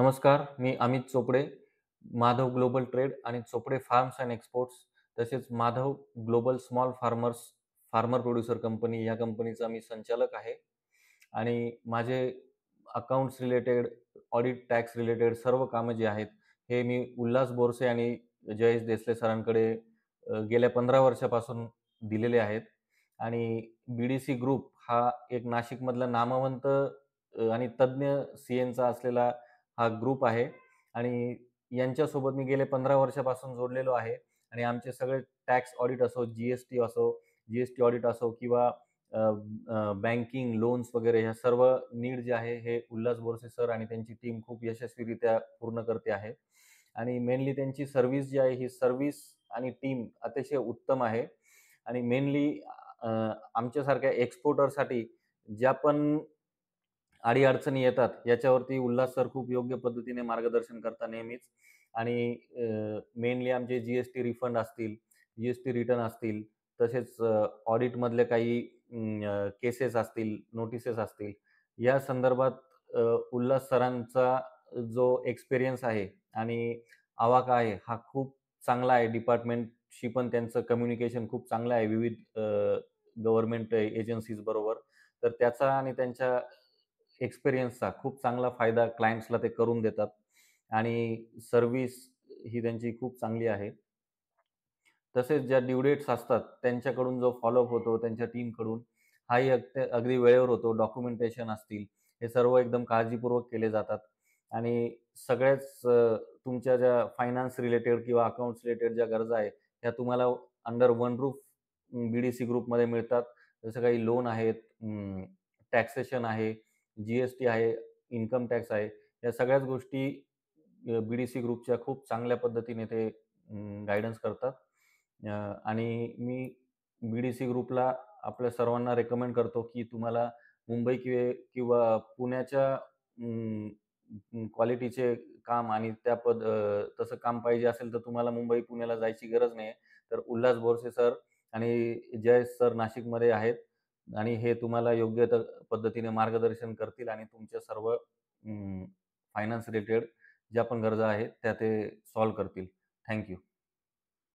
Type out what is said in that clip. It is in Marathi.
नमस्कार, मी अमित चोपडे, माधव ग्लोबल ट्रेड आणि चोपडे फार्म्स अँड एक्सपोर्ट्स तसेच Madhav global small farmer producer company या कंपनीचा मी संचालक आहे. आणि माझे accounts related, audit, tax related सर्व कामं जी आहेत, हे मी उल्हास बोरसे आणि जयेश देसले सरांकडे गेल्या 15 वर्षापासून दिलेले आहेत. आणि बी-डी-सी ग्रुप हा एक नाशिकमधला नामवंत आणि तज्ञ सी-एनचा असलेला हा ग्रुप आहे आणि यांच्यासोबत मी गेले 15 वर्षापासून जोडलेलो आहे आणि आमचे सगळे टॅक्स ऑडिट असो, जी-एस-टी ऑडिट असो किंवा बँकिंग, लोन्स वगैरे ह्या सर्व नीड जे आहे हे उल्हास बोरसे सर आणि त्यांची टीम खूप यशस्वीरित्या पूर्ण करते आहे. आणि मेनली त्यांची सर्व्हिस जी आहे ही सर्व्हिस आणि टीम अतिशय उत्तम आहे. आणि मेनली आमच्यासारख्या एक्सपोर्टरसाठी ज्या पण अडी-अडचणी येतात, याच्यावरती उल्हास सर खूप योग्य पद्धतीने मार्गदर्शन करतात नेहमीच. आणि मेनली आमचे जी-एस-टी रिफंड असतील, जी-एस-टी रिटर्न असतील, तसेच ऑडिटमधले काही केसेस असतील, नोटिसेस असतील, या संदर्भात उल्हास सरांचा जो एक्सपिरियन्स आहे आणि आवाका आहे, हा खूप चांगला आहे. डिपार्टमेंटशी पण त्यांचं कम्युनिकेशन खूप चांगलं आहे विविध गव्हर्नमेंट एजन्सीज बरोबर. तर त्याचा आणि त्यांच्या एक्सपिरियन्सचा खूप चांगला फायदा क्लायंट्सला ते करून देतात आणि सर्व्हिस ही त्यांची खूप चांगली आहे. तसेच ज्या ड्यू डेट्स असतात, त्यांच्याकडून जो फॉलोअप होतो त्यांच्या टीमकडून, हाही अगदी वेळेवर होतो. डॉक्युमेंटेशन असतील, हे सर्व एकदम काळजीपूर्वक केले जातात आणि सगळ्याच तुमच्या ज्या फायनान्स रिलेटेड किंवा अकाउंट्स रिलेटेड ज्या गरजा आहेत, त्या तुम्हाला अंडर वन रूफ बी-डी-सी ग्रुपमध्ये मिळतात. जसं काही लोन आहेत, टॅक्सेशन आहे, जी-एस-टी आहे, इन्कम टॅक्स आहे. या सगळ्याच गोष्टी बी-डी-सी ग्रुपच्या खूप चांगल्या पद्धतीने ते गाईडन्स करतात. आणि मी बी-डी-सी ग्रुपला आपल्या सर्वांना रेकमेंड करतो, की तुम्हाला मुंबई किंवा पुण्याच्या क्वालिटीचे काम आणि तसं काम पाहिजे असेल, तर तुम्हाला मुंबई, पुण्याला जायची गरज नाही. तर उल्हास बोरसे सर आणि जयेश सर नाशिकमध्ये आहेत आणि हे तुम्हाला योग्य पद्धतीने मार्गदर्शन करतील आणि तुमच्या सर्व फायनान्स रिलेटेड ज्या पण गरजा आहेत, त्या ते सॉल्व्ह करतील. Thank you.